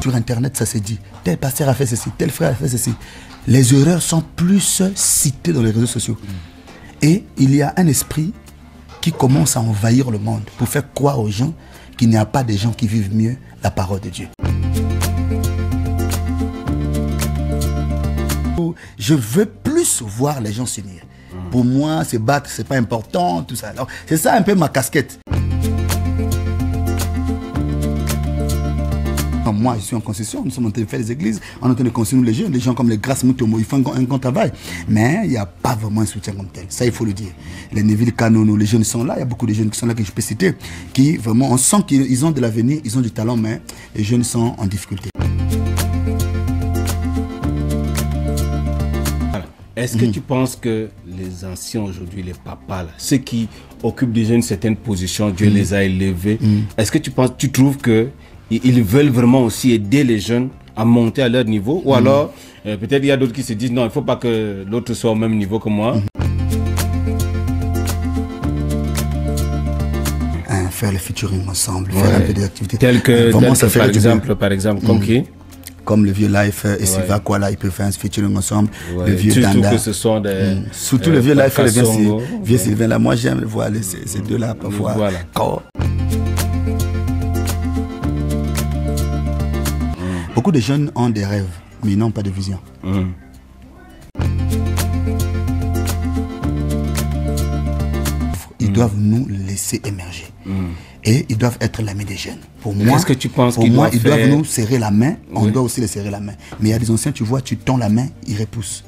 Sur Internet, ça se dit. Tel pasteur a fait ceci, tel frère a fait ceci. Les erreurs sont plus citées dans les réseaux sociaux. Et il y a un esprit qui commence à envahir le monde pour faire croire aux gens qu'il n'y a pas des gens qui vivent mieux la parole de Dieu. Je veux plus voir les gens s'unir. Pour moi, se battre, c'est pas important, tout ça. C'est ça un peu ma casquette. Moi, je suis en concession, nous sommes en train de faire des églises, on est en train de construire les jeunes, des gens comme les Grâces Mutomo, ils font un grand travail. Mais il n'y a pas vraiment un soutien comme tel. Ça, il faut le dire. Les Neville Kanono, les jeunes sont là, il y a beaucoup de jeunes qui sont là que je peux citer, qui vraiment, on sent qu'ils ont de l'avenir, ils ont du talent, mais les jeunes sont en difficulté. Est-ce que tu penses que les anciens aujourd'hui, les papas, là, ceux qui occupent déjà une certaine position, Dieu les a élevés, est-ce que tu trouves que ils veulent vraiment aussi aider les jeunes à monter à leur niveau, ou alors peut-être il y a d'autres qui se disent non, il ne faut pas que l'autre soit au même niveau que moi. Faire le featuring ensemble, faire un peu d'activités. Tel que par exemple, comme qui? Comme le vieux Life et Sylvain Kuala, ils peuvent faire un featuring ensemble. Le vieux Danda. Surtout que ce sont des... Surtout le vieux Life et le vieux Sylvain là. Moi j'aime voir ces deux-là parfois. Voilà. Beaucoup de jeunes ont des rêves, mais ils n'ont pas de vision. Ils doivent nous laisser émerger. Et ils doivent être l'ami des jeunes. Pour moi, qu'est-ce que tu penses ils doivent nous serrer la main. On doit aussi les serrer la main. Mais il y a des anciens, tu vois, tu tends la main, ils repoussent.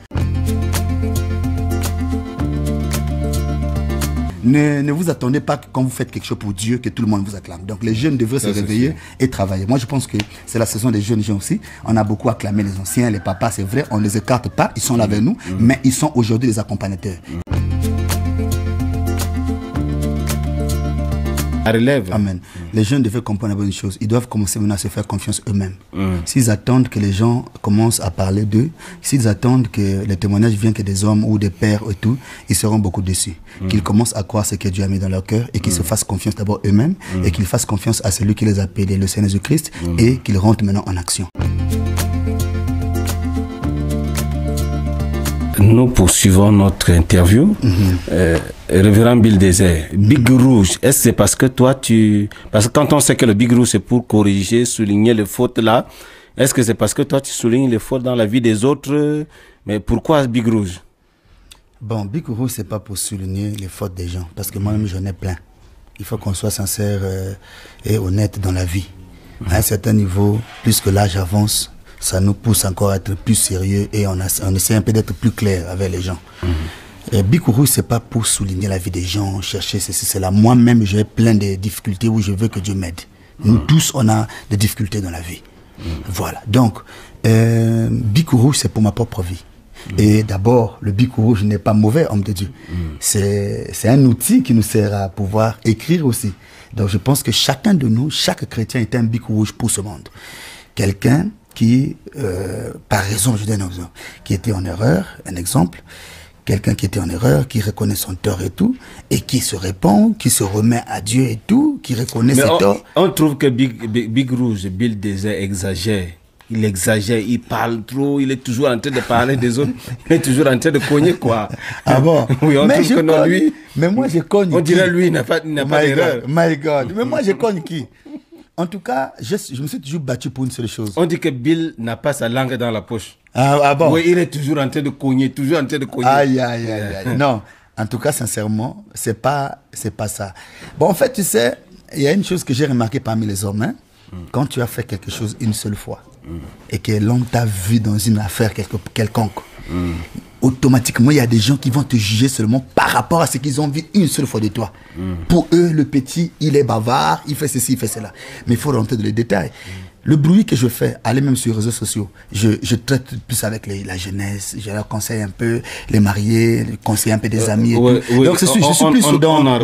Ne vous attendez pas que quand vous faites quelque chose pour Dieu, que tout le monde vous acclame. Donc les jeunes devraient se réveiller et travailler. Moi je pense que c'est la saison des jeunes gens aussi. On a beaucoup acclamé les anciens, les papas, c'est vrai. On ne les écarte pas, ils sont là avec nous. Mais ils sont aujourd'hui les accompagnateurs. Relève. Amen. Les jeunes devraient comprendre une chose. Ils doivent commencer maintenant à se faire confiance eux-mêmes. S'ils attendent que les gens commencent à parler d'eux, s'ils attendent que les témoignages viennent que des hommes ou des pères et tout, ils seront beaucoup déçus. Qu'ils commencent à croire ce que Dieu a mis dans leur cœur et qu'ils se fassent confiance d'abord eux-mêmes et qu'ils fassent confiance à celui qui les a appelés, le Seigneur Jésus-Christ, et qu'ils rentrent maintenant en action. Nous poursuivons notre interview. Révérend Bill Désert, Big Rouge, est-ce que c'est parce que toi Parce que quand on sait que le Big Rouge c'est pour corriger, souligner les fautes là, est-ce que c'est parce que toi tu soulignes les fautes dans la vie des autres? Mais pourquoi Big Rouge? Bon, Big Rouge c'est pas pour souligner les fautes des gens, parce que moi-même j'en ai plein. Il faut qu'on soit sincère et honnête dans la vie. À un certain niveau, plus que l'âge avance, ça nous pousse encore à être plus sérieux et on essaie un peu d'être plus clair avec les gens. Big Rouge, c'est pas pour souligner la vie des gens, chercher ceci, c'est là. Moi-même, j'ai plein de difficultés où je veux que Dieu m'aide. Nous tous, on a des difficultés dans la vie. Voilà. Donc, Big Rouge, c'est pour ma propre vie. Et d'abord, le Big Rouge n'est pas mauvais, homme de Dieu. C'est un outil qui nous sert à pouvoir écrire aussi. Donc, je pense que chacun de nous, chaque chrétien est un Big Rouge pour ce monde. Quelqu'un qui, par raison, je donne un exemple, qui était en erreur, un exemple, quelqu'un qui était en erreur, qui reconnaît son tort et tout, et qui se répand, qui se remet à Dieu et tout, qui reconnaît ses torts. On trouve que Big Rouge, Bill Désert exagère. Il exagère, il parle trop, il est toujours en train de parler des autres, il est toujours en train de cogner quoi. Ah bon? Oui, on trouve que non, lui. Mais moi je cogne. On dirait lui, il n'a pas d'erreur. My God. Mais moi je cogne qui? En tout cas, je me suis toujours battu pour une seule chose. On dit que Bill n'a pas sa langue dans la poche. Ah bon? Oui, il est toujours en train de cogner, toujours en train de cogner. Aïe. Non, en tout cas, sincèrement, c'est pas ça. Bon, en fait, tu sais, il y a une chose que j'ai remarqué parmi les hommes. Hein? Quand tu as fait quelque chose une seule fois et que l'homme t'a vu dans une affaire quelconque, automatiquement, il y a des gens qui vont te juger seulement par rapport à ce qu'ils ont vu une seule fois de toi. Pour eux, le petit, il est bavard, il fait ceci, il fait cela. Mais il faut rentrer dans les détails. Le bruit que je fais, aller même sur les réseaux sociaux, je traite plus avec la jeunesse, je leur conseille un peu les mariés, conseille un peu des amis et tout. Donc je suis plus dans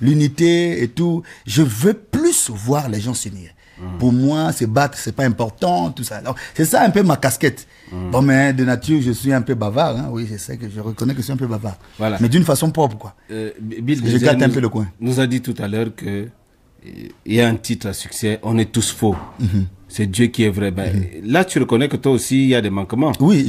l'unité et tout. Je veux plus voir les gens s'unir. Pour moi, se battre, c'est pas important, tout ça. C'est ça un peu ma casquette. Bon, mais de nature, je suis un peu bavard. Hein. Oui, je sais que je reconnais que je suis un peu bavard. Voilà. Mais d'une façon propre, quoi. Bill je gâte un peu le coin. Nous a dit tout à l'heure que il y a un titre à succès, on est tous faux. c'est Dieu qui est vrai. Ben, là, tu reconnais que toi aussi, il y a des manquements. Oui,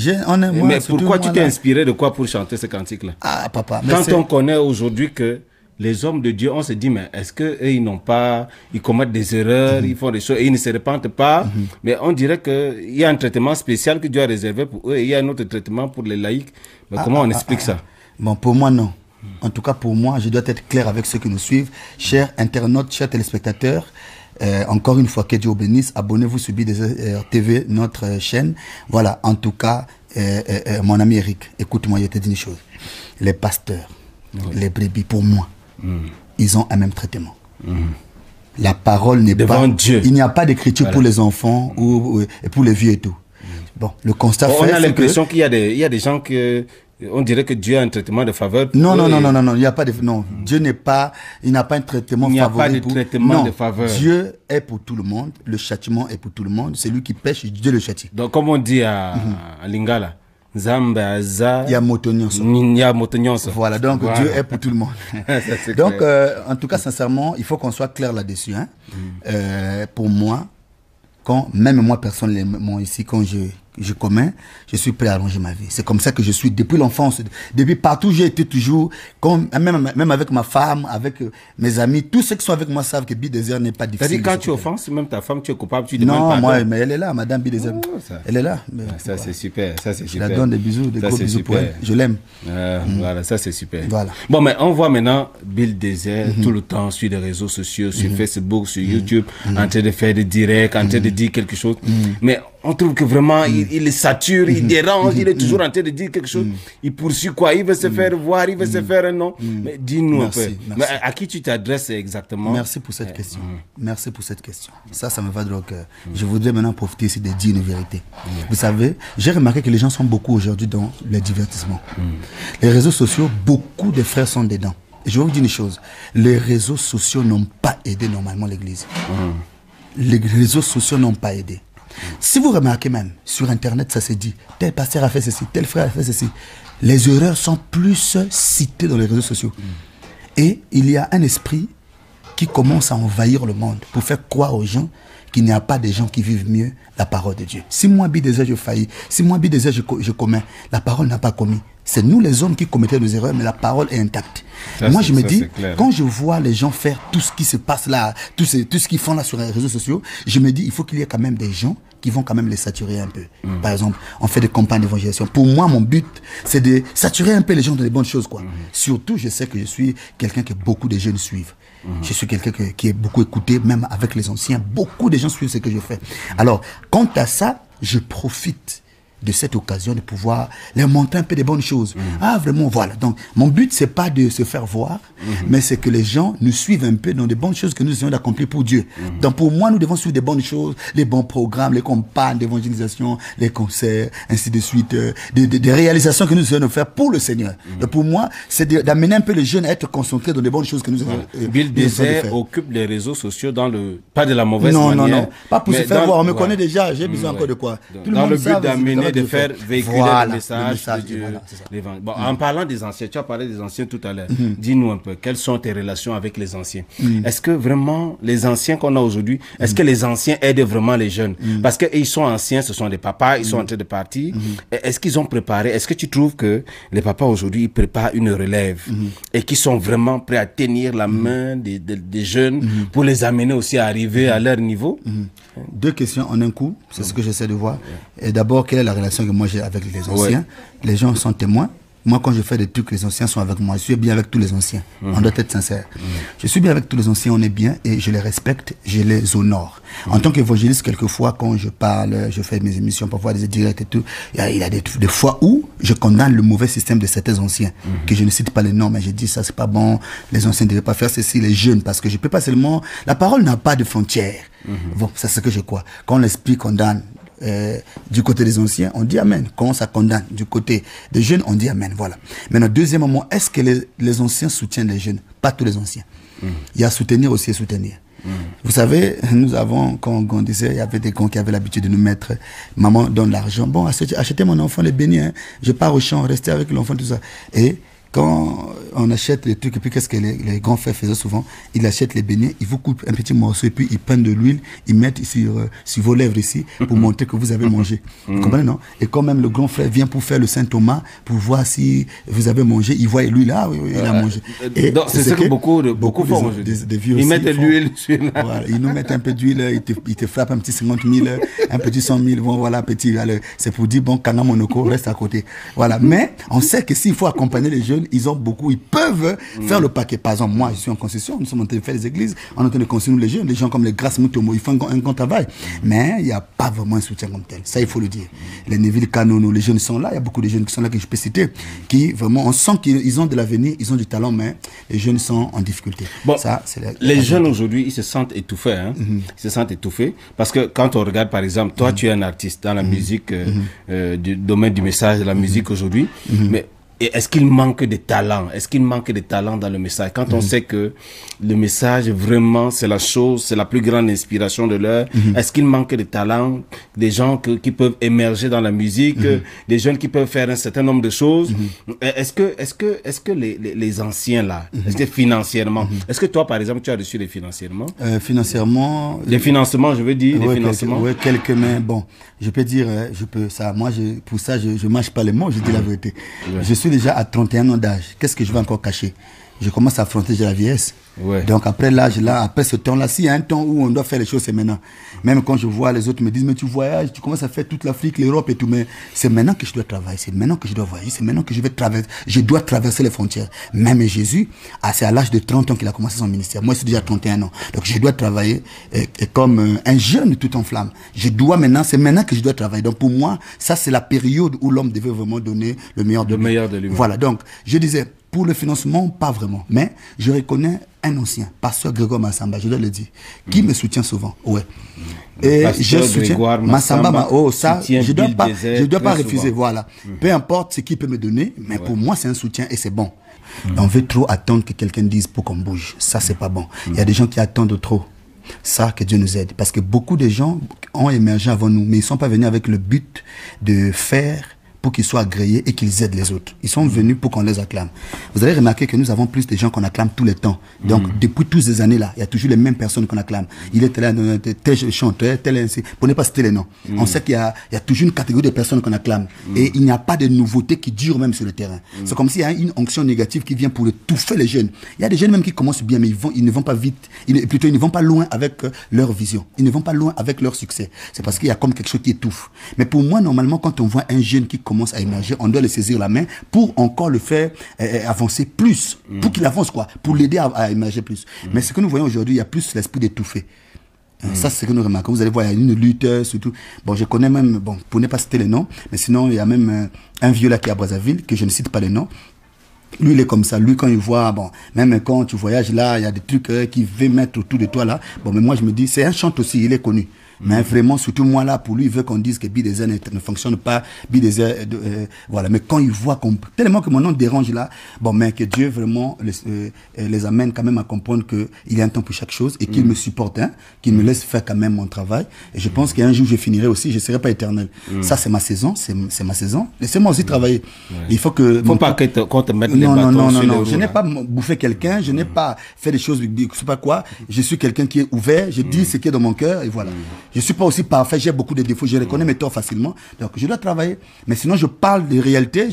mais pourquoi tu t'es inspiré de quoi pour chanter ce cantique-là? Ah, papa. Quand on connaît aujourd'hui que les hommes de Dieu, on se dit, mais est-ce qu'eux, ils n'ont pas, ils commettent des erreurs, ils font des choses, et ils ne se repentent pas. Mais on dirait qu'il y a un traitement spécial que Dieu a réservé pour eux, et il y a un autre traitement pour les laïcs. Mais comment on explique ça? Bon, pour moi, non. En tout cas, pour moi, je dois être clair avec ceux qui nous suivent. Chers internautes, chers téléspectateurs, encore une fois, que Dieu vous bénisse. Abonnez-vous sur BDZ TV, notre chaîne. Voilà, en tout cas, mon ami Eric, écoute-moi, je te dis une chose. Les pasteurs, les brebis, pour moi, ils ont un même traitement. La parole n'est pas... Dieu. Il n'y a pas d'écriture pour les enfants ou pour les vieux et tout. Bon, le constat fait... On a l'impression qu'il y a des gens que... On dirait que Dieu a un traitement de faveur. Non, il n'y a pas de... Non, Dieu n'est pas... Il n'a pas un traitement favori. Il n'y a pas de traitement de faveur. Dieu est pour tout le monde. Le châtiment est pour tout le monde. C'est lui qui pêche, Dieu le châtie. Donc, comme on dit à Lingala, Zamba, Za... Il y a Motonyonso. Voilà, donc Dieu est pour tout le monde. Donc, en tout cas, sincèrement, il faut qu'on soit clair là-dessus. Hein. Pour moi, même moi personnellement ici, quand je commets, je suis prêt à allonger ma vie. C'est comme ça que je suis depuis l'enfance. Depuis partout, j'ai été toujours, même avec ma femme, avec mes amis, tous ceux qui sont avec moi savent que Bidézer n'est pas difficile. C'est-à-dire quand tu offenses, même ta femme, tu es coupable, tu demandes pardon. Non, moi, mais elle est là, madame Bidézer. Elle est là. Ça, c'est super. Ça, c'est super. Je la donne des bisous, des gros bisous pour elle. Je l'aime. Voilà, ça, c'est super. Voilà. Bon, mais on voit maintenant Bidézer tout le temps sur les réseaux sociaux, sur Facebook, sur YouTube, en train de faire des directs, en train de dire quelque chose. Mais on trouve que vraiment, il est sature, il dérange, il est toujours en train de dire quelque chose. Il poursuit quoi? Il veut se faire voir, il veut se faire un nom. Mais dis-nous un peu. Mais à qui tu t'adresses exactement? Merci pour cette question. Merci pour cette question. Ça me va droit au cœur. Je voudrais maintenant profiter ici de dire une vérité. Vous savez, j'ai remarqué que les gens sont beaucoup aujourd'hui dans le divertissement. Les réseaux sociaux, beaucoup de frères sont dedans. Et je vais vous dire une chose. Les réseaux sociaux n'ont pas aidé normalement l'Église. Les réseaux sociaux n'ont pas aidé. Si vous remarquez même, sur Internet, ça se dit, tel pasteur a fait ceci, tel frère a fait ceci. Les erreurs sont plus citées dans les réseaux sociaux. Et il y a un esprit qui commence à envahir le monde pour faire croire aux gens qu'il n'y a pas des gens qui vivent mieux la parole de Dieu. Si moi, Bidézer, je faillis, si moi, Bidézer, je commets, la parole n'a pas commis. C'est nous les hommes qui commettons des erreurs, mais la parole est intacte. Moi, je me dis, quand je vois les gens faire tout ce qui se passe là, tout ce qu'ils font là sur les réseaux sociaux, je me dis, il faut qu'il y ait quand même des gens qui vont quand même les saturer un peu. Par exemple, on fait des campagnes d'évangélisation. Pour moi, mon but, c'est de saturer un peu les gens dans les bonnes choses, quoi. Surtout, je sais que je suis quelqu'un que beaucoup de jeunes suivent. Je suis quelqu'un qui est beaucoup écouté, même avec les anciens. Beaucoup de gens suivent ce que je fais. Alors, quant à ça, je profite de cette occasion de pouvoir leur montrer un peu des bonnes choses. Ah, vraiment, voilà. Donc, mon but, c'est pas de se faire voir, mais c'est que les gens nous suivent un peu dans des bonnes choses que nous essayons d'accomplir pour Dieu. Donc, pour moi, nous devons suivre des bonnes choses, les bons programmes, les campagnes d'évangélisation, les concerts, ainsi de suite, des réalisations que nous essayons de faire pour le Seigneur. Donc, pour moi, c'est d'amener un peu les jeunes à être concentrés dans des bonnes choses que nous essayons Bidézer occupe les réseaux sociaux pas de la mauvaise manière. Non, pas pour se faire voir. On me connaît déjà. J'ai besoin encore de quoi? Dans le but d'amener de faire véhiculer le message de Dieu. Bon, en parlant des anciens, tu as parlé des anciens tout à l'heure. Dis-nous un peu, quelles sont tes relations avec les anciens? Est-ce que vraiment, les anciens qu'on a aujourd'hui, est-ce que les anciens aident vraiment les jeunes? Parce qu'ils sont anciens, ce sont des papas, ils sont en train de partir. Est-ce qu'ils ont préparé, est-ce que tu trouves que les papas aujourd'hui, ils préparent une relève et qu'ils sont vraiment prêts à tenir la main des jeunes pour les amener aussi à arriver à leur niveau? Deux questions en un coup, c'est ce que j'essaie de voir. Et d'abord, quelle est la relation que moi j'ai avec les anciens? Les gens sont témoins. Moi, quand je fais des trucs, les anciens sont avec moi. Je suis bien avec tous les anciens. On doit être sincère. Je suis bien avec tous les anciens, on est bien, et je les respecte, je les honore. En tant qu'évangéliste, quelquefois, quand je parle, je fais mes émissions, parfois des directs et tout, il y a des fois où je condamne le mauvais système de certains anciens, que je ne cite pas les noms, mais je dis ça, c'est pas bon, les anciens ne devaient pas faire ceci, les jeunes, parce que je peux pas seulement... La parole n'a pas de frontières. Bon, c'est ce que je crois. Quand l'esprit condamne, du côté des anciens, on dit Amen. Quand ça condamne du côté des jeunes, on dit Amen. Voilà. Maintenant, deuxièmement, est-ce que les anciens soutiennent les jeunes? Pas tous les anciens. Il y a soutenir aussi et soutenir. Vous savez, nous avons, quand on grandissait, il y avait des gens qui avaient l'habitude de nous mettre, maman donne l'argent, bon, achetez mon enfant, les bénis, hein. Je pars au champ, restez avec l'enfant, tout ça. Et quand on achète les trucs, et puis qu'est-ce que les grands frères faisaient souvent, ils achètent les beignets, ils vous coupent un petit morceau, et puis ils prennent de l'huile, ils mettent sur vos lèvres ici, pour montrer que vous avez mangé. Vous comprenez, non? Et quand même le grand frère vient pour faire le Saint Thomas, pour voir si vous avez mangé, il voit l'huile, ah oui, il a mangé. Et c'est ce que beaucoup font. Des vieux ils mettent de l'huile sur voilà, ils nous mettent un peu d'huile, ils te frappent un petit 50 000, un petit 100 000, bon voilà, petit, c'est pour dire, bon, Kanga Monoko reste à côté. Voilà, mais on sait que s'il faut accompagner les jeunes, ils peuvent faire le paquet. Par exemple, moi, je suis en concession, nous sommes en train de faire des églises, on est en train de construire les jeunes, les gens comme les Grâces Mutomo, ils font un grand travail. Mais il n'y a pas vraiment un soutien comme tel. Ça, il faut le dire. Les Neville Kanono, les jeunes sont là, il y a beaucoup de jeunes qui sont là que je peux citer, qui vraiment, on sent qu'ils ont de l'avenir, ils ont du talent, mais les jeunes sont en difficulté. Bon, ça, les jeunes aujourd'hui, ils se sentent étouffés, hein. Ils se sentent étouffés parce que quand on regarde, par exemple, toi, tu es un artiste dans la musique, du domaine du message de la musique aujourd'hui, mais est-ce qu'il manque de talent? Est-ce qu'il manque de talent dans le message? Quand on sait que le message, vraiment, c'est la chose, c'est la plus grande inspiration de l'heure. Est-ce qu'il manque de talent? Des gens qui peuvent émerger dans la musique, des jeunes qui peuvent faire un certain nombre de choses. Est-ce que les anciens là, est-ce que financièrement, est-ce que toi, par exemple, tu as reçu des financièrement? Financièrement. Des financements, je veux dire, des financements. Oui, quelques mains. Bon, je peux dire, ça. Moi, pour ça, je mâche pas les mots, je dis la vérité. Ouais. Je suis déjà à 31 ans d'âge. Qu'est-ce que je vais encore cacher? Je commence à affronter déjà la vieillesse. Ouais. Donc après l'âge là, après ce temps-là, s'il y a un temps où on doit faire les choses, c'est maintenant. Même quand je vois les autres me disent, mais tu voyages, tu commences à faire toute l'Afrique, l'Europe et tout, mais c'est maintenant que je dois travailler, c'est maintenant que je dois voyager, c'est maintenant que je dois traverser les frontières. Même Jésus, c'est à l'âge de 30 ans qu'il a commencé son ministère. Moi, c'est déjà 31 ans. Donc je dois travailler comme un jeune tout en flamme. C'est maintenant que je dois travailler. Donc pour moi, ça c'est la période où l'homme devait vraiment donner le meilleur de lui. Voilà, donc je disais, pour le financement, pas vraiment. Mais je reconnais un ancien, Pasteur Grégoire Massamba, je dois le dire, qui me soutient souvent. Ouais. Et je soutiens Massamba, je dois pas refuser, voilà. Peu importe ce qu'il peut me donner, mais pour moi, c'est un soutien et c'est bon. On veut trop attendre que quelqu'un dise pour qu'on bouge. Ça, c'est pas bon. Il y a des gens qui attendent trop. Ça, que Dieu nous aide. Parce que beaucoup de gens ont émergé avant nous, mais ils ne sont pas venus avec le but de faire pour qu'ils soient agréés et qu'ils aident les autres. Ils sont venus pour qu'on les acclame. Vous avez remarqué que nous avons plus de gens qu'on acclame tout le temps. Donc, depuis toutes ces années-là, il y a toujours les mêmes personnes qu'on acclame. Il est tel chanteur, tel ainsi, pour ne pas citer les noms. On sait qu'il y a toujours une catégorie de personnes qu'on acclame. Et il n'y a pas de nouveautés qui durent même sur le terrain. C'est comme s'il y a une onction négative qui vient pour étouffer les jeunes. Il y a des jeunes même qui commencent bien, mais ils ne vont pas vite. Plutôt, ils ne vont pas loin avec leur vision. Ils ne vont pas loin avec leur succès. C'est parce qu'il y a comme quelque chose qui étouffe. Mais pour moi, normalement, quand on voit un jeune qui commence à émerger, on doit le saisir la main pour encore le faire avancer plus, pour qu'il avance quoi, pour l'aider à émerger plus. Mais ce que nous voyons aujourd'hui, il y a plus l'esprit d'étouffer. Ça, c'est ce que nous remarquons. Vous allez voir, il y a une lutte, surtout. Bon, je connais même, bon, pour ne pas citer les noms, mais sinon, il y a même un vieux là qui est à Brazzaville, que je ne cite pas les noms. Lui, il est comme ça. Lui, quand il voit, bon, même quand tu voyages là, il y a des trucs qu'il veut mettre autour de toi là. Bon, mais moi, je me dis, c'est un chante aussi, il est connu. Mais vraiment, surtout moi là, pour lui, il veut qu'on dise que Bidezer ne fonctionne pas, Bidezer, voilà. Mais quand il voit tellement que mon nom dérange là, bon, mais que Dieu vraiment les amène quand même à comprendre que il y a un temps pour chaque chose et qu'il me supporte, hein, qu'il me laisse faire quand même mon travail. Et je pense qu'un jour je finirai aussi, je serai pas éternel. Ça, c'est ma saison, c'est ma saison. Laissez-moi aussi travailler. Il faut que. Faut pas qu'on te mette les bâtons sur les roues. Je n'ai pas bouffé quelqu'un, je n'ai pas fait des choses, je sais pas quoi. Je suis quelqu'un qui est ouvert, je dis ce qui est dans mon cœur et voilà. Je suis pas aussi parfait, j'ai beaucoup de défauts, je reconnais mes torts facilement. Donc, je dois travailler. Mais sinon, je parle de réalité,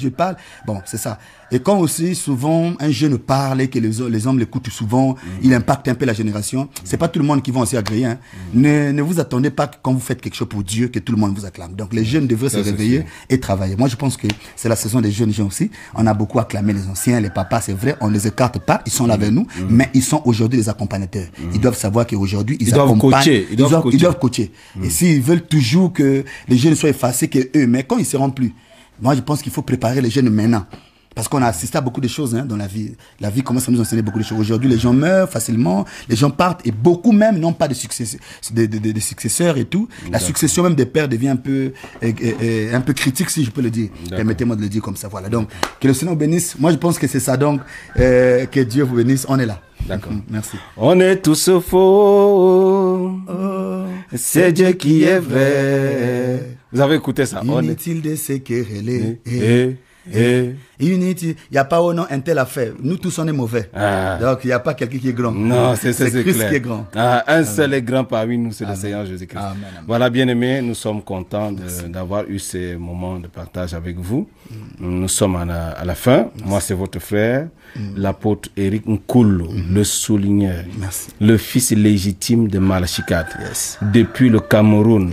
bon, c'est ça. Et quand aussi, souvent, un jeune parle et que les hommes l'écoutent souvent, il impacte un peu la génération. C'est pas tout le monde qui va aussi agréer, hein. Ne vous attendez pas que quand vous faites quelque chose pour Dieu, que tout le monde vous acclame. Donc, les jeunes devraient se réveiller et travailler. Moi, je pense que c'est la saison des jeunes gens aussi. On a beaucoup acclamé les anciens, les papas, c'est vrai, on les écarte pas, ils sont là avec nous, mais ils sont aujourd'hui les accompagnateurs. Ils doivent savoir qu'aujourd'hui, ils accompagnent. Ils doivent coacher. Et s'ils veulent toujours que les jeunes soient effacés, que eux, mais quand ils seront plus, moi, je pense qu'il faut préparer les jeunes maintenant. Parce qu'on a assisté à beaucoup de choses, hein, dans la vie. La vie commence à nous enseigner beaucoup de choses. Aujourd'hui, les gens meurent facilement, les gens partent, et beaucoup même n'ont pas de successeurs et tout. La succession même des pères devient un peu critique, si je peux le dire. Permettez-moi de le dire comme ça. Voilà. Donc, que le Seigneur vous bénisse. Moi, je pense que c'est ça. Donc, que Dieu vous bénisse. On est là. D'accord. Merci. On est tous faux. C'est Dieu qui est vrai. Vous avez écouté ça? Inutile de se quereller. Il n'y a pas au nom un tel a fait. Nous tous on est mauvais. Donc il n'y a pas quelqu'un qui est grand. Non, c'est Christ qui est grand. Un seul est grand parmi nous, c'est le Seigneur Jésus-Christ. Voilà, bien-aimés, nous sommes contents d'avoir eu ces moments de partage avec vous. Nous sommes à la fin. Moi, c'est votre frère, l'apôtre Éric Nkulu, le souligneur, le fils légitime de Malachikat, depuis le Cameroun.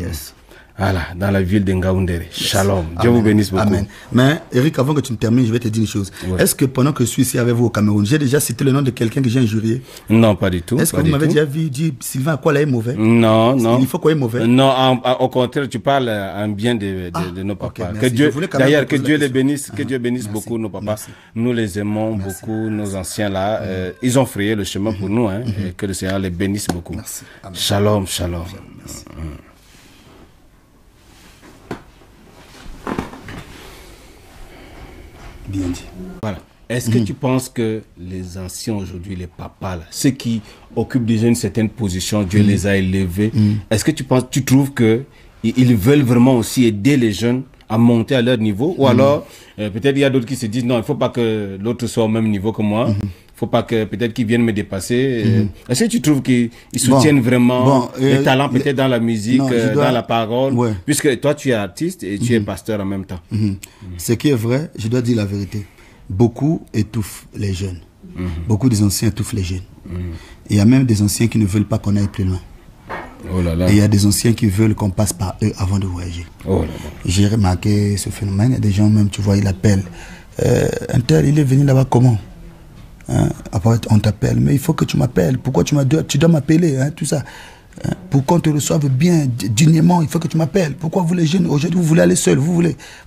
Voilà, dans la ville de Ngaoundéré. Shalom. Dieu vous bénisse beaucoup. Amen. Mais Eric, avant que tu me termines, je vais te dire une chose. Est-ce que pendant que je suis ici avec vous au Cameroun, j'ai déjà cité le nom de quelqu'un que j'ai injurié? Non, pas du tout. Est-ce que vous m'avez déjà vu dire Sylvain Akwala est mauvais? Non, non. Il faut quoi est mauvais? Non, au contraire, tu parles en bien de nos papas. D'ailleurs, que Dieu les bénisse, que Dieu bénisse beaucoup nos papas. Merci. Nous les aimons beaucoup, nos anciens là. Ils ont frayé le chemin pour nous. Et que le Seigneur les bénisse beaucoup. Shalom, shalom. Merci. Bien dit. Voilà. Est-ce que tu penses que les anciens aujourd'hui, les papas, là, ceux qui occupent déjà une certaine position, Dieu les a élevés, est-ce que tu trouves que ils veulent vraiment aussi aider les jeunes à monter à leur niveau? Ou alors, peut-être il y a d'autres qui se disent non, il ne faut pas que l'autre soit au même niveau que moi. Faut pas que peut-être qu'ils viennent me dépasser. Est-ce que tu trouves qu'ils soutiennent vraiment les talents peut-être dans la musique, dans la parole, puisque toi tu es artiste et tu es pasteur en même temps. Ce qui est vrai, je dois dire la vérité. Beaucoup étouffent les jeunes. Beaucoup des anciens étouffent les jeunes. Il y a même des anciens qui ne veulent pas qu'on aille plus loin. Oh là là. Et il y a des anciens qui veulent qu'on passe par eux avant de voyager. Oh là là. J'ai remarqué ce phénomène. Il y a des gens même, tu vois, ils appellent. Un tel, il est venu là-bas comment? Après, on t'appelle, mais il faut que tu m'appelles. Pourquoi tu dois m'appeler, tout ça. Pour qu'on te reçoive bien, dignement, il faut que tu m'appelles. Pourquoi vous les jeunes, aujourd'hui, vous voulez aller seul? Vous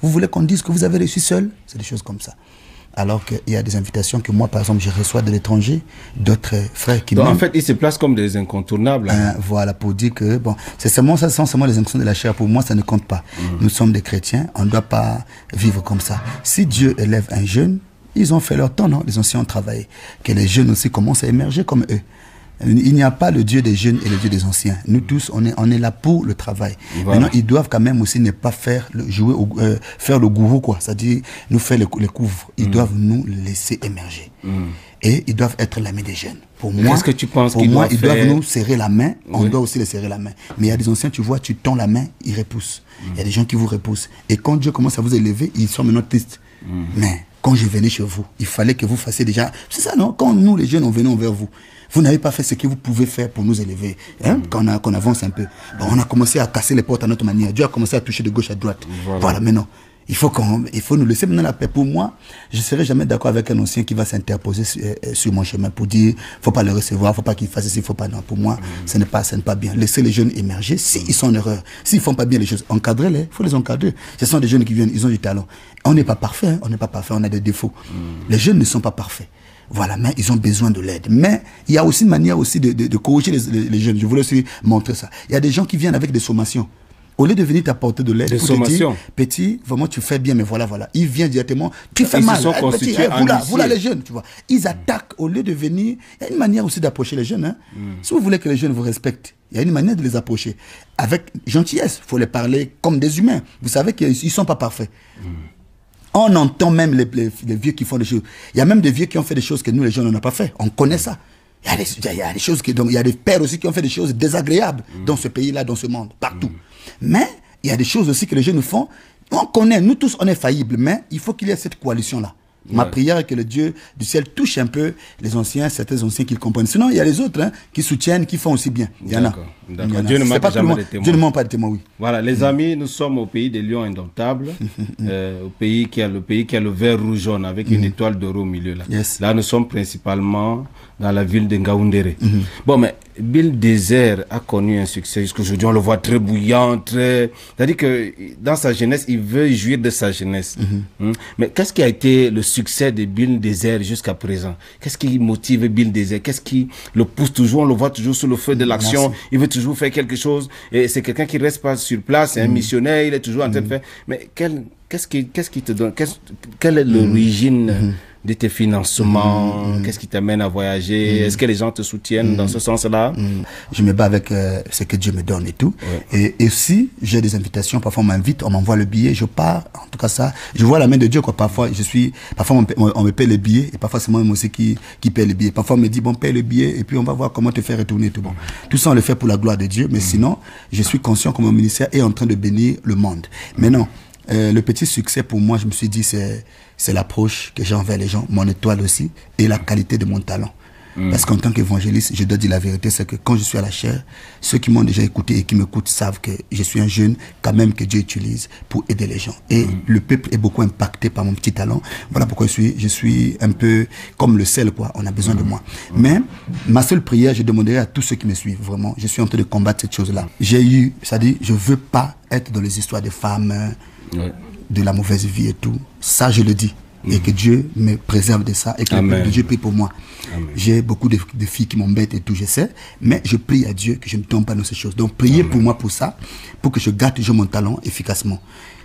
voulez qu'on dise que vous avez reçu seul? C'est des choses comme ça. Alors qu'il y a des invitations que moi, par exemple, je reçois de l'étranger, d'autres frères qui donc, en fait, ils se placent comme des incontournables. Voilà, pour dire que, bon, c'est seulement ça, sont seulement les injonctions de la chair. Pour moi, ça ne compte pas. Nous sommes des chrétiens, on ne doit pas vivre comme ça. Si Dieu élève un jeune, ils ont fait leur temps, non? Les anciens ont travaillé. Que les jeunes aussi commencent à émerger comme eux. Il n'y a pas le Dieu des jeunes et le Dieu des anciens. Nous tous, on est là pour le travail. Voilà. Maintenant, ils doivent quand même aussi ne pas faire faire le gourou, quoi. C'est-à-dire, nous faire les couvres. Ils doivent nous laisser émerger. Et ils doivent être l'ami des jeunes. Pour moi, qu'est-ce que tu penses ils doivent nous serrer la main. On doit aussi les serrer la main. Mais il y a des anciens, tu vois, tu tends la main, ils repoussent. Il y a des gens qui vous repoussent. Et quand Dieu commence à vous élever, ils sont maintenant tristes. Mais quand je venais chez vous, il fallait que vous fassiez déjà... C'est ça, non? Quand nous, les jeunes, on venait envers vous, vous n'avez pas fait ce que vous pouvez faire pour nous élever. Qu'on avance un peu. Bon, on a commencé à casser les portes à notre manière. Dieu a commencé à toucher de gauche à droite. Voilà, maintenant. Il faut nous laisser maintenant la paix. Pour moi, je ne serai jamais d'accord avec un ancien qui va s'interposer sur mon chemin pour dire faut pas le recevoir, faut pas qu'il fasse ceci, faut pas. Non, pour moi, ce n'est pas bien. Laissez les jeunes émerger s'ils sont en erreur. S'ils font pas bien les choses, encadrez-les, il faut les encadrer. Ce sont des jeunes qui viennent, ils ont du talent. On n'est pas parfait, on n'est pas parfait, on a des défauts. Les jeunes ne sont pas parfaits. Voilà, mais ils ont besoin de l'aide. Mais il y a aussi une manière aussi de corriger les jeunes. Je voulais aussi montrer ça. Il y a des gens qui viennent avec des sommations. Au lieu de venir t'apporter de l'aide, petit, vraiment tu fais bien, mais voilà. Il vient directement, tu fais mal. Petit, voilà les jeunes, tu vois. Ils attaquent au lieu de venir. Il y a une manière aussi d'approcher les jeunes. Si vous voulez que les jeunes vous respectent, il y a une manière de les approcher. Avec gentillesse, il faut les parler comme des humains. Vous savez qu'ils ne sont pas parfaits. On entend même les vieux qui font des choses. Il y a même des vieux qui ont fait des choses que nous, les jeunes, on n'a pas fait. On connaît ça. Il y a des choses il y a des pères aussi qui ont fait des choses désagréables dans ce pays-là, dans ce monde, partout. Mais il y a des choses aussi que les jeunes font. On connaît, nous tous, on est faillibles, mais il faut qu'il y ait cette coalition-là. Ma prière est que le Dieu du ciel touche un peu les anciens, certains anciens qui le comprennent. Sinon, il y a les autres qui soutiennent, qui font aussi bien. Il y en a. D'accord. Dieu ne manque jamais de témoins. Dieu ne manque pas de témoins, oui. Voilà, les amis, nous sommes au pays des lions indomptables, au pays qui a le vert rouge jaune avec une étoile d'or au milieu. Là. Là, nous sommes principalement dans la ville de Ngaoundéré. Bon, mais Bill Désert a connu un succès jusqu'aujourd'hui. On le voit très bouillant, c'est-à-dire que dans sa jeunesse, il veut jouir de sa jeunesse. Mais qu'est-ce qui a été le succès de Bill Désert jusqu'à présent? Qu'est-ce qui motive Bill Désert? Qu'est-ce qui le pousse toujours? On le voit toujours sous le feu de l'action. Il veut toujours faire quelque chose. Et c'est quelqu'un qui reste pas sur place. C'est un missionnaire. Il est toujours en train de faire. Mais qu'est-ce qui te donne? Quelle est l'origine de tes financements? Qu'est-ce qui t'amène à voyager? Est-ce que les gens te soutiennent dans ce sens-là? Je me bats avec ce que Dieu me donne et tout. Ouais. Et aussi, j'ai des invitations. Parfois, on m'invite, on m'envoie le billet, je pars. En tout cas, ça, je vois la main de Dieu, quoi. Parfois, on me paie les billets, et parfois, c'est moi aussi qui paie les billets. Parfois, on me dit, bon, paie le billet, et puis on va voir comment te faire retourner, tout bon. Tout ça, on le fait pour la gloire de Dieu, mais sinon, je suis conscient que mon ministère est en train de bénir le monde. Mais non, le petit succès pour moi, je me suis dit, c'est l'approche que j'ai envers les gens, mon étoile aussi, et la qualité de mon talent. Parce qu'en tant qu'évangéliste, je dois dire la vérité, c'est que quand je suis à la chair, ceux qui m'ont déjà écouté et qui m'écoutent savent que je suis un jeune quand même que Dieu utilise pour aider les gens. Et le peuple est beaucoup impacté par mon petit talent. Voilà pourquoi je suis un peu comme le sel, quoi. On a besoin de moi. Mais ma seule prière, je demanderai à tous ceux qui me suivent, vraiment, je suis en train de combattre cette chose-là. C'est-à-dire, je veux pas être dans les histoires de femmes, de la mauvaise vie et tout. Ça, je le dis. Et que Dieu me préserve de ça et que le peuple de Dieu prie pour moi. J'ai beaucoup de filles qui m'embêtent et tout, je sais, mais je prie à Dieu que je ne tombe pas dans ces choses. Donc priez pour moi pour ça, pour que je garde toujours mon talent efficacement.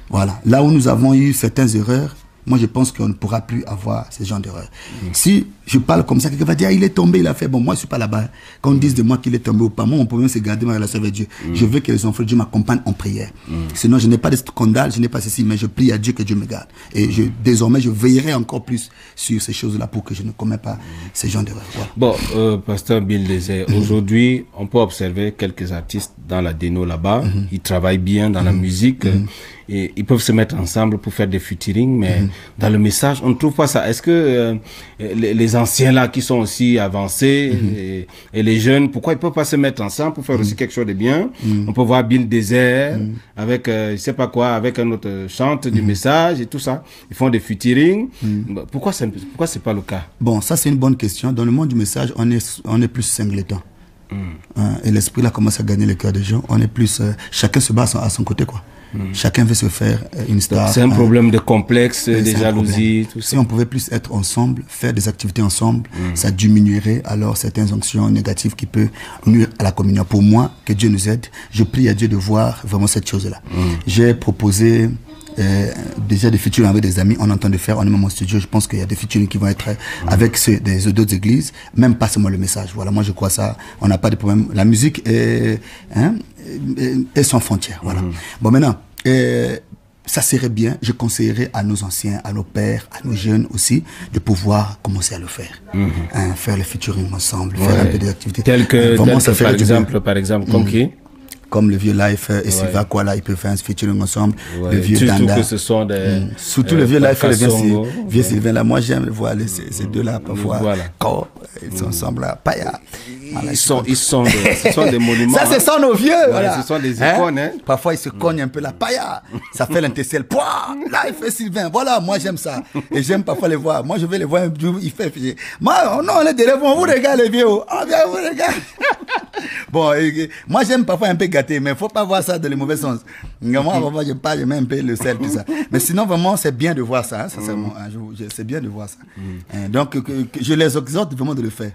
Voilà. Là où nous avons eu certaines erreurs, moi je pense qu'on ne pourra plus avoir ce genre d'erreurs. Si je parle comme ça, quelqu'un va dire, ah, il est tombé, il a fait, bon, moi je ne suis pas là-bas. Quand on dise de moi qu'il est tombé ou pas, moi on peut même se garder ma relation avec Dieu. Je veux que les enfants de Dieu m'accompagnent en prière. Sinon je n'ai pas de scandale, je n'ai pas ceci, mais je prie à Dieu que Dieu me garde. Et désormais je veillerai encore plus sur ces choses-là pour que je ne commette pas ces genres d'erreurs. Voilà. Bon, Pasteur Bill Désert, aujourd'hui on peut observer quelques artistes dans la déno là-bas, ils travaillent bien dans la musique, et ils peuvent se mettre ensemble pour faire des featuring, mais dans le message on ne trouve pas ça. Est-ce que les anciens là qui sont aussi avancés et les jeunes, pourquoi ils peuvent pas se mettre ensemble pour faire aussi quelque chose de bien? On peut voir Bill Désert avec je sais pas quoi, avec un autre chante du message et tout ça. Ils font des featuring. Pourquoi c'est pas le cas? Bon, ça c'est une bonne question. Dans le monde du message, on est plus singleton. Et l'esprit là commence à gagner le cœur des gens. On est plus chacun se bat à son côté, quoi. Chacun veut se faire une star. C'est un problème de complexe, de jalousie, tout ça. Si on pouvait plus être ensemble, faire des activités ensemble, ça diminuerait alors certaines onctions négatives qui peuvent nuire à la communion. Pour moi, que Dieu nous aide. Je prie à Dieu de voir vraiment cette chose-là. J'ai proposé déjà des featuring avec des amis, on entend de faire, on est même au studio, je pense qu'il y a des featuring qui vont être avec d'autres églises, même pas seulement le message. Voilà, moi je crois ça, on n'a pas de problème. La musique est sans frontières. Voilà. Bon, maintenant, ça serait bien, je conseillerais à nos anciens, à nos pères, à nos jeunes aussi, de pouvoir commencer à le faire. Faire le featuring ensemble, faire un peu des activités. Par exemple, comme qui? Comme le vieux Life et Sylvain Kuala, ils peuvent faire un featuring ensemble. Le vieux Danda. Surtout que ce sont des... Surtout le vieux Life et le vieux Sylvain là. Moi, j'aime voir ces deux-là parfois. Quand ils sont ensemble là. Paya. Voilà, ce sont des monuments. Ça, ce sont nos vieux. Voilà. Ce sont des icônes. Parfois, ils se cognent un peu la paya. Ça fait l'intercelle. Pouah, Life et Sylvain. Voilà, moi, j'aime ça. Et j'aime parfois les voir. Moi, je vais les voir un jour, il fait. Moi, non, on est derrière vous. On vous regarde, les vieux. On vient vous regarde. Bon, moi, j'aime parfois un peu gâté, mais il ne faut pas voir ça dans le mauvais sens. Moi, je mets un peu le sel, tout ça. Mais sinon, vraiment, c'est bien de voir ça. C'est bien de voir ça. Donc, je les exhorte vraiment de le faire.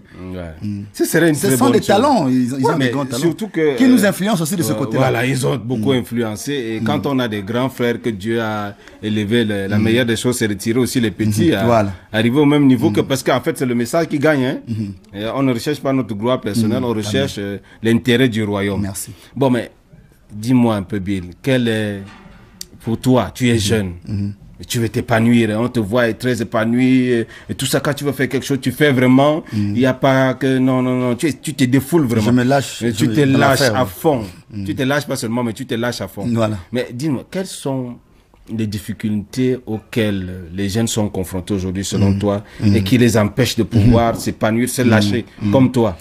Ce serait une Ce sont des talents, ils ont des grands talents. Surtout que, qui nous influencent aussi de ce côté-là. Voilà, ils ont beaucoup influencé. Et quand on a des grands frères que Dieu a élevés, la meilleure des choses, c'est de tirer aussi les petits à arriver au même niveau que, parce qu'en fait, c'est le message qui gagne. Hein. Et on ne recherche pas notre gloire personnelle, on recherche l'intérêt du royaume. Merci. Bon, mais dis-moi un peu, Bill, quel est, pour toi, tu es jeune, tu veux t'épanouir, on te voit être très épanoui, et tout ça, quand tu veux faire quelque chose, tu fais vraiment, il n'y a pas que, non, tu te défoules vraiment. Je me lâche. Tu te lâches à fond. Tu te lâches pas seulement, mais tu te lâches à fond. Voilà. Mais dis-moi, quelles sont les difficultés auxquelles les jeunes sont confrontés aujourd'hui, selon toi, et qui les empêchent de pouvoir s'épanouir, se lâcher, comme toi?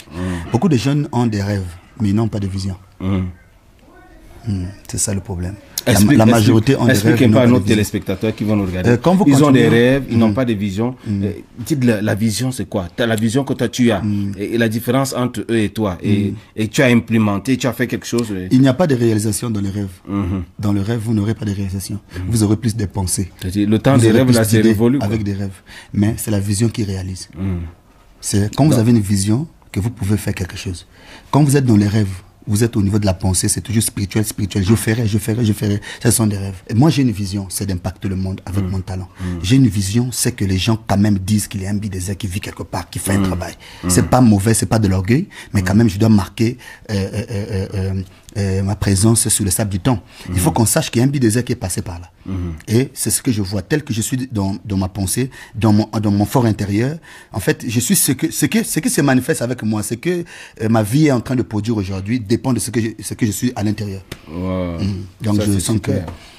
Beaucoup de jeunes ont des rêves, mais ils n'ont pas de vision. C'est ça le problème. La majorité ont des rêves. Expliquez pas à nos téléspectateurs qui vont nous regarder. Ils ont des rêves, ils n'ont pas de vision. Dites la vision, c'est quoi? La vision que toi tu as, et la différence entre eux et toi, et tu as implémenté, tu as fait quelque chose. Il n'y a pas de réalisation dans les rêves. Dans le rêve, vous n'aurez pas de réalisation. Vous aurez plus de pensées. Le temps des rêves là, c'est révolu. Avec des rêves. Mais c'est la vision qui réalise. C'est quand vous avez une vision que vous pouvez faire quelque chose. Quand vous êtes dans les rêves, vous êtes au niveau de la pensée, c'est toujours spirituel, spirituel. Je ferai. Ce sont des rêves. Et moi, j'ai une vision, c'est d'impacter le monde avec mon talent. J'ai une vision, c'est que les gens quand même disent qu'il y a un bidésaire qui vit quelque part, qui fait un travail. C'est pas mauvais, c'est pas de l'orgueil, mais quand même, je dois marquer ma présence sur le sable du temps. Il faut qu'on sache qu'il y a un bidésaire qui est passé par là. Et c'est ce que je vois, tel que je suis dans ma pensée, dans mon fort intérieur. En fait, je suis ce qui se manifeste avec moi, c'est que ma vie est en train de produire aujourd'hui dépend de ce que je suis à l'intérieur. Wow. Donc ça, je sens que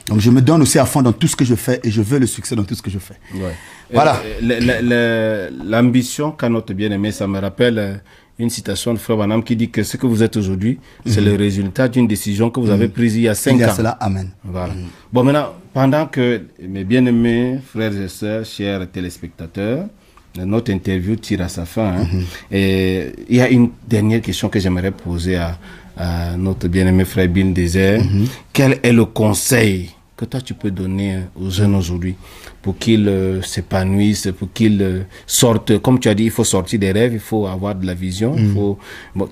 donc je me donne aussi à fond dans tout ce que je fais et je veux le succès dans tout ce que je fais. Ouais. Voilà. L'ambition qu'a notre bien-aimé, ça me rappelle une citation de Frère Branham qui dit que ce que vous êtes aujourd'hui, c'est le résultat d'une décision que vous avez prise il y a 5 ans. Il y a cela, amen. Voilà. Bon, maintenant, pendant que mes bien-aimés frères et sœurs, chers téléspectateurs, notre interview tire à sa fin. Et il y a une dernière question que j'aimerais poser à notre bien-aimé frère Bin Désert. Quel est le conseil que toi tu peux donner aux jeunes aujourd'hui pour qu'ils s'épanouissent, pour qu'ils sortent, comme tu as dit, il faut sortir des rêves, il faut avoir de la vision.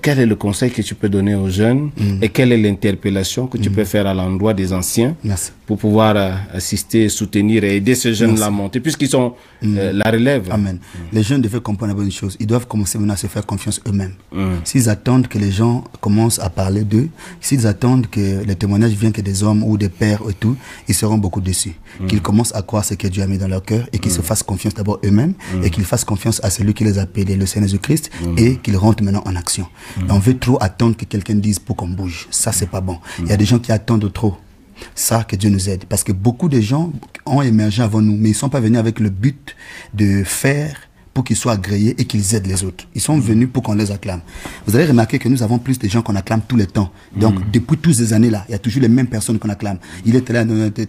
Quel est le conseil que tu peux donner aux jeunes et quelle est l'interpellation que tu peux faire à l'endroit des anciens pour pouvoir assister, soutenir et aider ces jeunes-là à monter, puisqu'ils sont la relève. Amen. Les jeunes devaient comprendre une bonne chose. Ils doivent commencer maintenant à se faire confiance eux-mêmes. S'ils attendent que les gens commencent à parler d'eux, s'ils attendent que les témoignages viennent que des hommes ou des pères et tout, ils seront beaucoup déçus. Qu'ils commencent à croire ce que Dieu a mis dans leur cœur et qu'ils se fassent confiance d'abord eux-mêmes et qu'ils fassent confiance à celui qui les a appelés, le Seigneur Jésus-Christ, et qu'ils rentrent maintenant en action. On veut trop attendre que quelqu'un dise pour qu'on bouge. Ça, c'est pas bon. Il y a des gens qui attendent trop. Ça, que Dieu nous aide. Parce que beaucoup de gens ont émergé avant nous, mais ils ne sont pas venus avec le but de faire pour qu'ils soient agréés et qu'ils aident les autres. Ils sont venus pour qu'on les acclame. Vous avez remarqué que nous avons plus de gens qu'on acclame tout le temps. Donc, depuis toutes ces années-là, il y a toujours les mêmes personnes qu'on acclame. Il est là,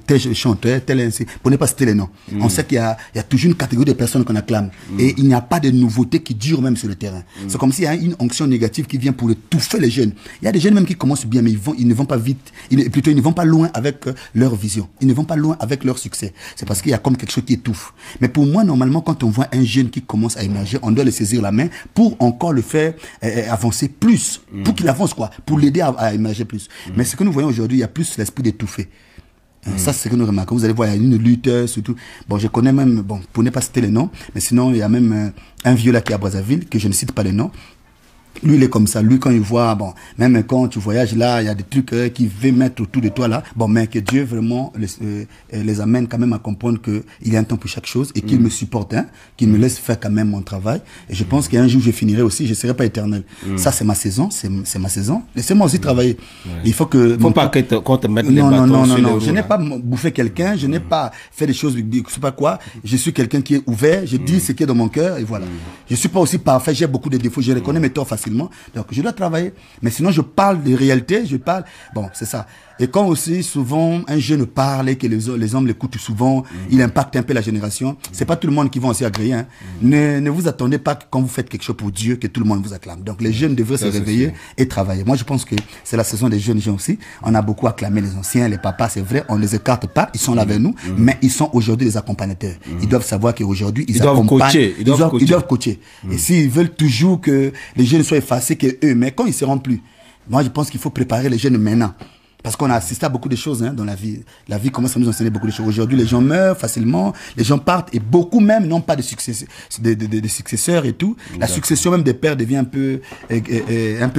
tel chanteur, tel ainsi. Pour ne pas citer les noms. On sait qu'il y a toujours une catégorie de personnes qu'on acclame. Et il n'y a pas de nouveauté qui dure même sur le terrain. C'est comme s'il y a une onction négative qui vient pour étouffer les jeunes. Il y a des jeunes même qui commencent bien, mais ils ne vont pas vite. Plutôt, ils ne vont pas loin avec leur vision. Ils ne vont pas loin avec leur succès. C'est parce qu'il y a comme quelque chose qui étouffe. Mais pour moi, normalement, quand on voit un jeune qui commence à émerger, on doit le saisir la main pour encore le faire avancer plus, pour qu'il avance quoi, pour l'aider à émerger plus. Mais ce que nous voyons aujourd'hui, il y a plus l'esprit d'étouffer. Ça, c'est ce que nous remarquons. Vous allez voir, il y a une lutte, surtout. Bon, je connais même, bon, pour ne pas citer les noms, mais sinon, il y a même un vieux là qui est à Brazzaville, que je ne cite pas les noms. Lui, il est comme ça. Lui, quand il voit, bon, même quand tu voyages là, il y a des trucs qu'il veut mettre autour de toi là. Bon, mais que Dieu vraiment les amène quand même à comprendre qu'il y a un temps pour chaque chose et qu'il me supporte, hein, qu'il me laisse faire quand même mon travail. Et je pense qu'un jour, je finirai aussi, je ne serai pas éternel. Ça, c'est ma saison, c'est ma saison. Laissez-moi aussi travailler. Il faut que... Faut pas qu'on te mette les bâtons sur les roues. Je n'ai pas bouffé quelqu'un, je n'ai pas fait des choses, je sais pas quoi. Je suis quelqu'un qui est ouvert, je dis ce qui est dans mon cœur et voilà. Je suis pas aussi parfait, j'ai beaucoup de défauts, je reconnais mes torts facilement. Donc, je dois travailler. Mais sinon, je parle de réalité, je parle... Bon, c'est ça. Et quand aussi, souvent, un jeune parle et que les hommes l'écoutent souvent, il impacte un peu la génération. C'est pas tout le monde qui va aussi agréer. Hein. Ne vous attendez pas que quand vous faites quelque chose pour Dieu, que tout le monde vous acclame. Donc, les jeunes devraient se réveiller et travailler. Moi, je pense que c'est la saison des jeunes gens aussi. On a beaucoup acclamé les anciens, les papas, c'est vrai. On les écarte pas. Ils sont là avec nous. Mais ils sont aujourd'hui des accompagnateurs. Ils doivent savoir qu'aujourd'hui, ils accompagnent. Ils doivent coacher. Et s'ils veulent toujours que les jeunes soient effacés que eux, mais quand ils seront plus, moi, je pense qu'il faut préparer les jeunes maintenant. Parce qu'on a assisté à beaucoup de choses hein, dans la vie. La vie commence à nous enseigner beaucoup de choses. Aujourd'hui, les gens meurent facilement, les gens partent et beaucoup même n'ont pas de successeurs et tout. La succession même des pères devient un peu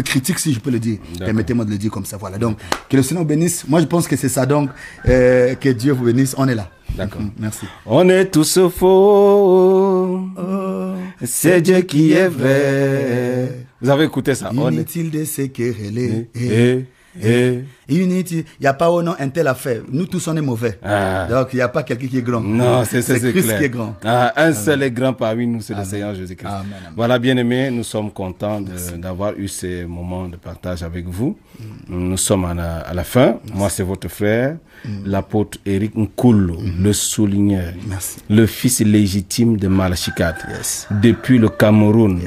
critique, si je peux le dire. Permettez-moi de le dire comme ça. Voilà. Donc, que le Seigneur vous bénisse. Moi, je pense que c'est ça. Donc, que Dieu vous bénisse. On est là. D'accord. Merci. On est tous faux. C'est Dieu qui est vrai. Vous avez écouté ça? Inutile de se quereller. Unity, il n'y a pas un nom, un tel affaire. Nous tous, on est mauvais. Donc, il n'y a pas quelqu'un qui est grand. Non, c'est Christ clair. qui est grand. Un seul est grand parmi nous, c'est le Seigneur Jésus-Christ. Voilà, bien-aimés, nous sommes contents d'avoir eu ces moments de partage avec vous. Nous sommes à la fin. Moi, c'est votre frère, l'apôtre Éric Nkulu, le souligneur, le fils légitime de Malachikat, depuis le Cameroun.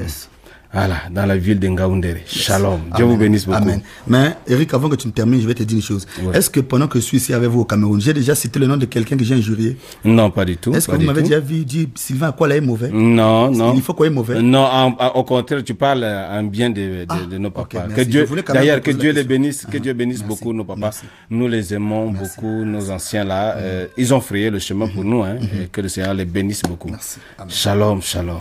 Voilà, dans la ville de Ngaoundéré. Shalom. Dieu vous bénisse beaucoup. Amen. Mais Eric, avant que tu me termines, je vais te dire une chose. Ouais. Est-ce que pendant que je suis ici avec vous au Cameroun, j'ai déjà cité le nom de quelqu'un que j'ai injurié? Non, pas du tout. Est-ce que vous m'avez déjà vu dire Sylvain Akwala est mauvais? Non, non. Il faut quoi est mauvais? Non, au contraire, tu parles en bien de nos papas. Okay, que Dieu, d'ailleurs, que Dieu les bénisse, que Dieu bénisse beaucoup nos papas. Merci. Nous les aimons beaucoup, nos anciens là. Ils ont frayé le chemin pour nous, hein, et que le Seigneur les bénisse beaucoup. Merci. Amen. Shalom, shalom.